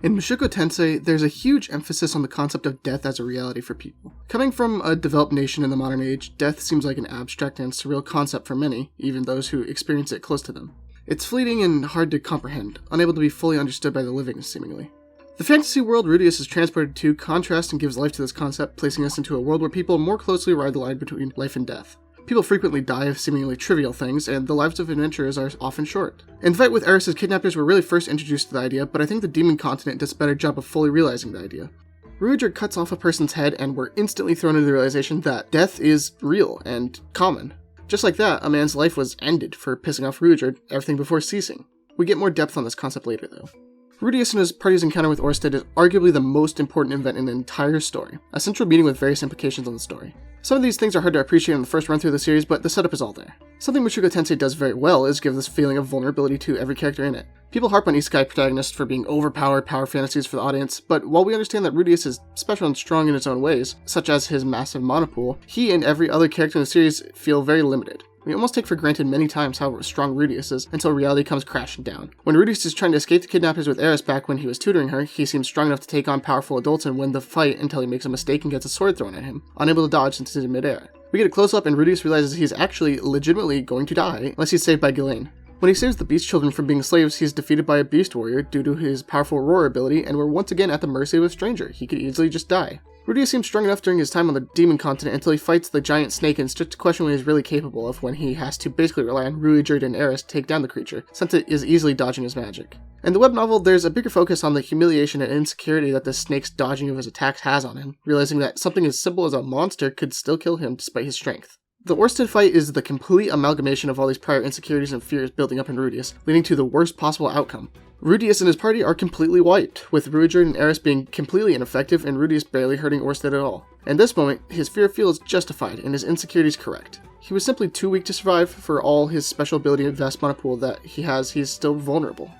In Mushoku Tensei, there's a huge emphasis on the concept of death as a reality for people. Coming from a developed nation in the modern age, death seems like an abstract and surreal concept for many, even those who experience it close to them. It's fleeting and hard to comprehend, unable to be fully understood by the living, seemingly. The fantasy world Rudeus is transported to contrasts and gives life to this concept, placing us into a world where people more closely ride the line between life and death. People frequently die of seemingly trivial things, and the lives of adventurers are often short. In Fight with Eris's kidnappers were really first introduced to the idea, but I think the Demon Continent does a better job of fully realizing the idea. Ruijerd cuts off a person's head, and we're instantly thrown into the realization that death is real and common. Just like that, a man's life was ended for pissing off Ruijerd, everything before ceasing. We get more depth on this concept later, though. Rudeus and his party's encounter with Orsted is arguably the most important event in the entire story, a central meeting with various implications on the story. Some of these things are hard to appreciate in the first run through the series, but the setup is all there. Something Mushoku Tensei does very well is give this feeling of vulnerability to every character in it. People harp on isekai protagonists for being overpowered power fantasies for the audience, but while we understand that Rudeus is special and strong in his own ways, such as his massive monopool, he and every other character in the series feel very limited. We almost take for granted many times how strong Rudeus is until reality comes crashing down. When Rudeus is trying to escape the kidnappers with Eris back when he was tutoring her, he seems strong enough to take on powerful adults and win the fight until he makes a mistake and gets a sword thrown at him, unable to dodge since he's in midair. We get a close-up and Rudeus realizes he's actually legitimately going to die unless he's saved by Ghislaine. When he saves the Beast Children from being slaves, he's defeated by a Beast Warrior due to his powerful roar ability, and we're once again at the mercy of a stranger. He could easily just die. Rudeus seems strong enough during his time on the Demon Continent until he fights the giant snake and starts to question what he's really capable of when he has to basically rely on Ruijerd and Eris to take down the creature, since it is easily dodging his magic. In the web novel, there's a bigger focus on the humiliation and insecurity that the snake's dodging of his attacks has on him, realizing that something as simple as a monster could still kill him despite his strength. The Orsted fight is the complete amalgamation of all these prior insecurities and fears building up in Rudeus, leading to the worst possible outcome. Rudeus and his party are completely wiped, with Ruijerd and Eris being completely ineffective and Rudeus barely hurting Orsted at all. In this moment, his fear feels justified and his insecurities correct. He was simply too weak to survive. For all his special ability and vast monopool that he has, he's still vulnerable.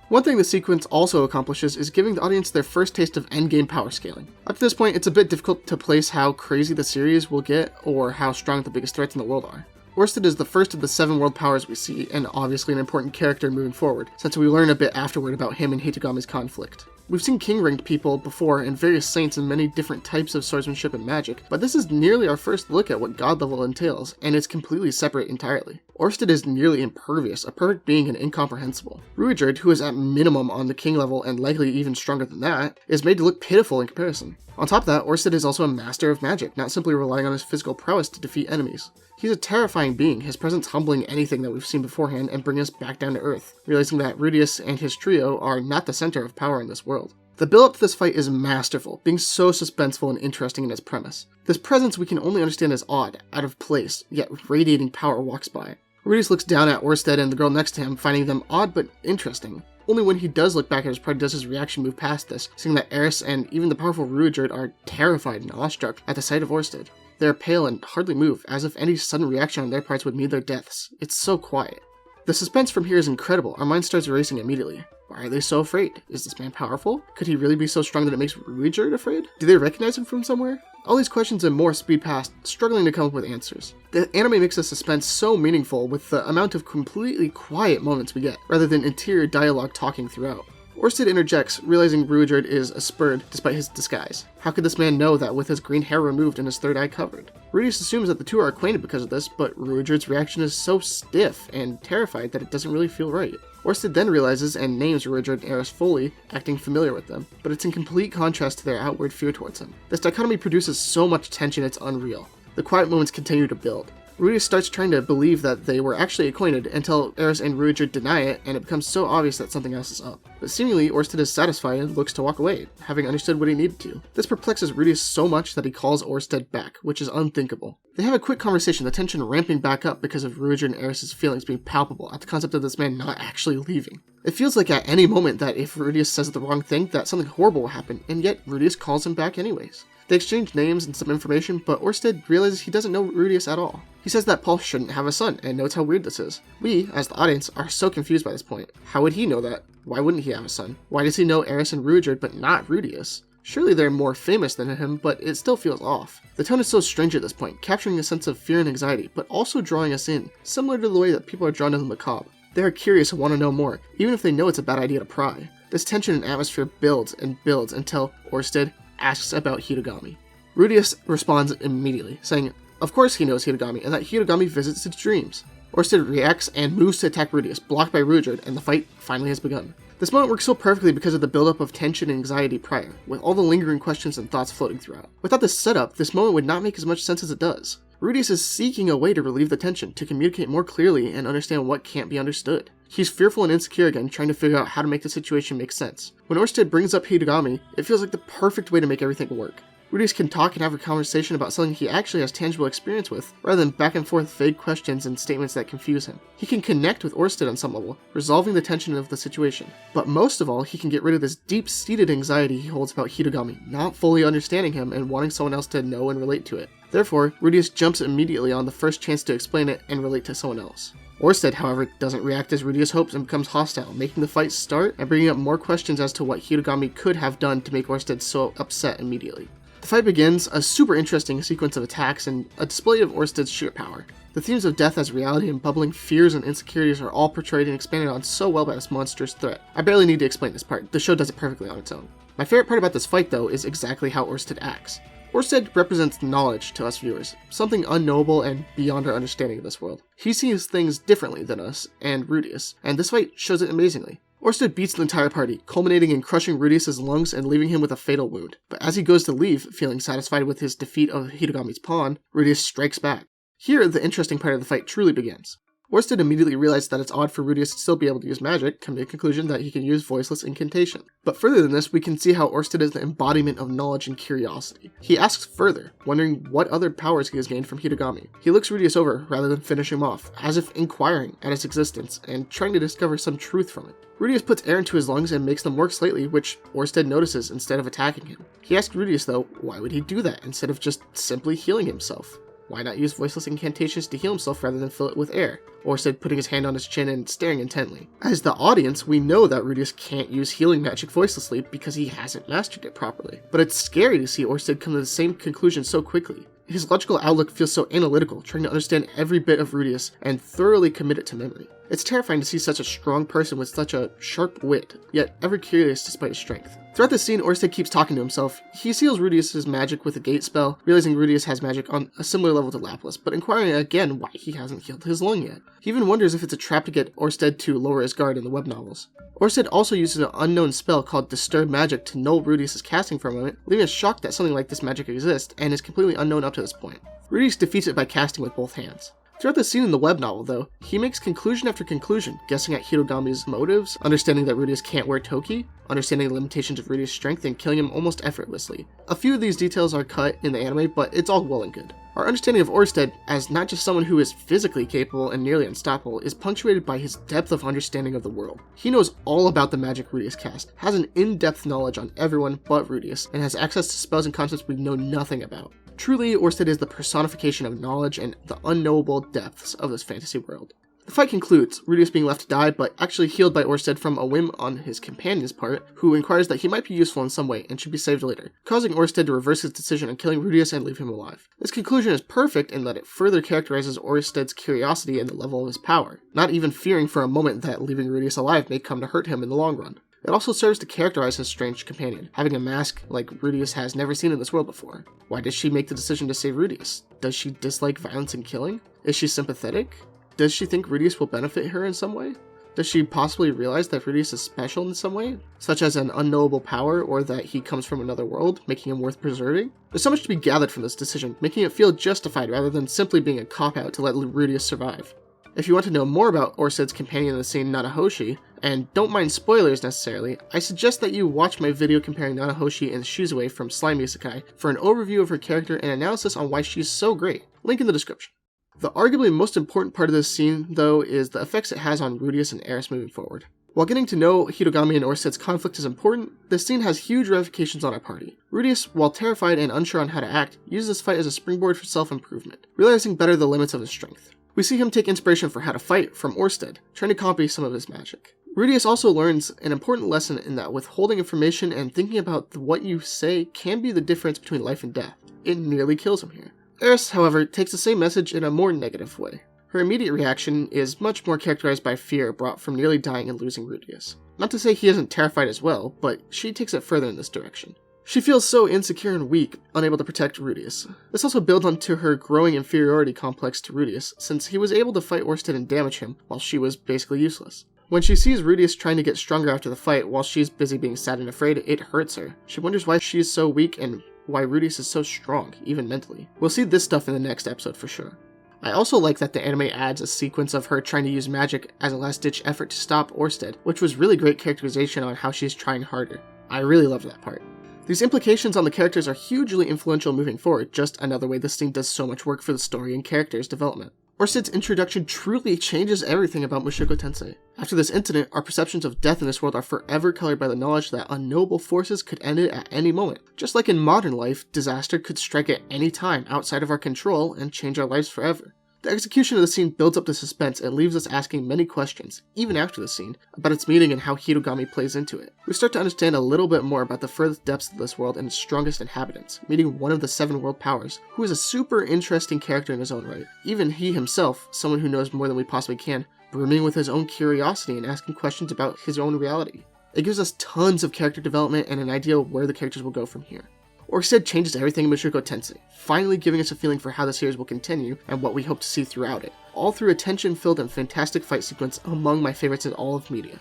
One thing the sequence also accomplishes is giving the audience their first taste of endgame power scaling. Up to this point, it's a bit difficult to place how crazy the series will get or how strong the biggest threats in the world are. Orsted is the first of the 7 world powers we see, and obviously an important character moving forward, since we learn a bit afterward about him and Hitogami's conflict. We've seen king-ranked people before and various saints in many different types of swordsmanship and magic, but this is nearly our first look at what god level entails, and it's completely separate entirely. Orsted is nearly impervious, a perfect being and incomprehensible. Ruijerd, who is at minimum on the king level and likely even stronger than that, is made to look pitiful in comparison. On top of that, Orsted is also a master of magic, not simply relying on his physical prowess to defeat enemies. He's a terrifying being, his presence humbling anything that we've seen beforehand and bringing us back down to earth, realizing that Rudeus and his trio are not the center of power in this world. The build-up to this fight is masterful, being so suspenseful and interesting in its premise. This presence we can only understand as odd, out of place, yet radiating power walks by. Rudeus looks down at Orsted and the girl next to him, finding them odd but interesting. Only when he does look back at his party does his reaction move past this, seeing that Eris and even the powerful Ruijerd are terrified and awestruck at the sight of Orsted. They are pale and hardly move, as if any sudden reaction on their parts would mean their deaths. It's so quiet. The suspense from here is incredible. Our mind starts racing immediately. Why are they so afraid? Is this man powerful? Could he really be so strong that it makes Ruijerd afraid? Do they recognize him from somewhere? All these questions and more speed past, struggling to come up with answers. The anime makes the suspense so meaningful with the amount of completely quiet moments we get, rather than interior dialogue talking throughout. Orsted interjects, realizing Ruijerd is a spurred despite his disguise. How could this man know that with his green hair removed and his third eye covered? Rudeus assumes that the two are acquainted because of this, but Ruijerd's reaction is so stiff and terrified that it doesn't really feel right. Orsted then realizes and names Ruijerd and Eris fully, acting familiar with them, but it's in complete contrast to their outward fear towards him. This dichotomy produces so much tension it's unreal. The quiet moments continue to build. Rudeus starts trying to believe that they were actually acquainted until Eris and Ruijerd deny it, and it becomes so obvious that something else is up. But seemingly, Orsted is satisfied and looks to walk away, having understood what he needed to. This perplexes Rudeus so much that he calls Orsted back, which is unthinkable. They have a quick conversation, the tension ramping back up because of Ruijerd and Eris' feelings being palpable at the concept of this man not actually leaving. It feels like at any moment that if Rudeus says the wrong thing, that something horrible will happen, and yet Rudeus calls him back anyways. They exchange names and some information, but Orsted realizes he doesn't know Rudeus at all. He says that Paul shouldn't have a son, and notes how weird this is. We, as the audience, are so confused by this point. How would he know that? Why wouldn't he have a son? Why does he know Eris and Ruijerd but not Rudeus? Surely they're more famous than him, but it still feels off. The tone is so strange at this point, capturing a sense of fear and anxiety, but also drawing us in, similar to the way that people are drawn to the macabre. They are curious and want to know more, even if they know it's a bad idea to pry. This tension and atmosphere builds and builds until Orsted asks about Hitogami. Rudeus responds immediately, saying of course he knows Hitogami and that Hitogami visits his dreams. Orsted reacts and moves to attack Rudeus, blocked by Ruijerd, and the fight finally has begun. This moment works so perfectly because of the buildup of tension and anxiety prior, with all the lingering questions and thoughts floating throughout. Without this setup, this moment would not make as much sense as it does. Rudeus is seeking a way to relieve the tension, to communicate more clearly and understand what can't be understood. He's fearful and insecure again, trying to figure out how to make the situation make sense. When Orsted brings up Hitogami, it feels like the perfect way to make everything work. Rudeus can talk and have a conversation about something he actually has tangible experience with, rather than back and forth vague questions and statements that confuse him. He can connect with Orsted on some level, resolving the tension of the situation. But most of all, he can get rid of this deep-seated anxiety he holds about Hitogami, not fully understanding him and wanting someone else to know and relate to it. Therefore, Rudeus jumps immediately on the first chance to explain it and relate to someone else. Orsted, however, doesn't react as Rudeus hopes and becomes hostile, making the fight start and bringing up more questions as to what Hitogami could have done to make Orsted so upset immediately. The fight begins, a super interesting sequence of attacks and a display of Orsted's sheer power. The themes of death as reality and bubbling fears and insecurities are all portrayed and expanded on so well by this monstrous threat. I barely need to explain this part, the show does it perfectly on its own. My favorite part about this fight though is exactly how Orsted acts. Orsted represents knowledge to us viewers, something unknowable and beyond our understanding of this world. He sees things differently than us and Rudeus, and this fight shows it amazingly. Orsted beats the entire party, culminating in crushing Rudeus' lungs and leaving him with a fatal wound. But as he goes to leave, feeling satisfied with his defeat of Hitogami's pawn, Rudeus strikes back. Here, the interesting part of the fight truly begins. Orsted immediately realized that it's odd for Rudeus to still be able to use magic, coming to the conclusion that he can use voiceless incantation. But further than this, we can see how Orsted is the embodiment of knowledge and curiosity. He asks further, wondering what other powers he has gained from Hitogami. He looks Rudeus over, rather than finish him off, as if inquiring at his existence, and trying to discover some truth from it. Rudeus puts air into his lungs and makes them work slightly, which Orsted notices instead of attacking him. He asks Rudeus though, why would he do that instead of just simply healing himself? Why not use voiceless incantations to heal himself rather than fill it with air? Orsted putting his hand on his chin and staring intently. As the audience, we know that Rudeus can't use healing magic voicelessly because he hasn't mastered it properly. But it's scary to see Orsted come to the same conclusion so quickly. His logical outlook feels so analytical, trying to understand every bit of Rudeus and thoroughly commit it to memory. It's terrifying to see such a strong person with such a sharp wit, yet ever curious despite his strength. Throughout this scene, Orsted keeps talking to himself. He seals Rudeus' magic with a gate spell, realizing Rudeus has magic on a similar level to Laplace, but inquiring again why he hasn't healed his lung yet. He even wonders if it's a trap to get Orsted to lower his guard in the web novels. Orsted also uses an unknown spell called Disturb Magic to null Rudeus' casting for a moment, leaving us shocked that something like this magic exists and is completely unknown up to this point. Rudeus defeats it by casting with both hands. Throughout the scene in the web novel, though, he makes conclusion after conclusion, guessing at Hitogami's motives, understanding that Rudeus can't wear Toki, understanding the limitations of Rudeus' strength, and killing him almost effortlessly. A few of these details are cut in the anime, but it's all well and good. Our understanding of Orsted, as not just someone who is physically capable and nearly unstoppable, is punctuated by his depth of understanding of the world. He knows all about the magic Rudeus cast, has an in-depth knowledge on everyone but Rudeus, and has access to spells and concepts we know nothing about. Truly, Orsted is the personification of knowledge and the unknowable depths of this fantasy world. The fight concludes, Rudeus being left to die, but actually healed by Orsted from a whim on his companion's part, who inquires that he might be useful in some way and should be saved later, causing Orsted to reverse his decision on killing Rudeus and leave him alive. This conclusion is perfect in that it further characterizes Orsted's curiosity and the level of his power, not even fearing for a moment that leaving Rudeus alive may come to hurt him in the long run. It also serves to characterize his strange companion, having a mask like Rudeus has never seen in this world before. Why does she make the decision to save Rudeus? Does she dislike violence and killing? Is she sympathetic? Does she think Rudeus will benefit her in some way? Does she possibly realize that Rudeus is special in some way, such as an unknowable power or that he comes from another world, making him worth preserving? There's so much to be gathered from this decision, making it feel justified rather than simply being a cop-out to let Rudeus survive. If you want to know more about Orsted's companion in the scene, Nanahoshi, and don't mind spoilers necessarily, I suggest that you watch my video comparing Nanahoshi and Shizue from Slime Isekai for an overview of her character and analysis on why she's so great. Link in the description. The arguably most important part of this scene, though, is the effects it has on Rudeus and Eris moving forward. While getting to know Hitogami and Orsted's conflict is important, this scene has huge ramifications on our party. Rudeus, while terrified and unsure on how to act, uses this fight as a springboard for self-improvement, realizing better the limits of his strength. We see him take inspiration for how to fight from Orsted, trying to copy some of his magic. Rudeus also learns an important lesson in that withholding information and thinking about what you say can be the difference between life and death. It nearly kills him here. Eris, however, takes the same message in a more negative way. Her immediate reaction is much more characterized by fear brought from nearly dying and losing Rudeus. Not to say he isn't terrified as well, but she takes it further in this direction. She feels so insecure and weak, unable to protect Rudeus. This also builds onto her growing inferiority complex to Rudeus, since he was able to fight Orsted and damage him, while she was basically useless. When she sees Rudeus trying to get stronger after the fight while she's busy being sad and afraid, it hurts her. She wonders why she is so weak and why Rudeus is so strong, even mentally. We'll see this stuff in the next episode for sure. I also like that the anime adds a sequence of her trying to use magic as a last-ditch effort to stop Orsted, which was really great characterization on how she's trying harder. I really loved that part. These implications on the characters are hugely influential moving forward, just another way this thing does so much work for the story and characters' development. Orsted's introduction truly changes everything about Mushoku Tensei. After this incident, our perceptions of death in this world are forever colored by the knowledge that unknowable forces could end it at any moment. Just like in modern life, disaster could strike at any time outside of our control and change our lives forever. The execution of the scene builds up the suspense and leaves us asking many questions, even after the scene, about its meaning and how Hitogami plays into it. We start to understand a little bit more about the furthest depths of this world and its strongest inhabitants, meeting one of the 7 world powers, who is a super interesting character in his own right. Even he himself, someone who knows more than we possibly can, brimming with his own curiosity and asking questions about his own reality. It gives us tons of character development and an idea of where the characters will go from here. Orsted changes everything in Mushoku Tensei, finally giving us a feeling for how the series will continue and what we hope to see throughout it, all through a tension-filled and fantastic fight sequence among my favorites in all of media.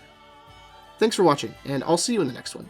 Thanks for watching, and I'll see you in the next one.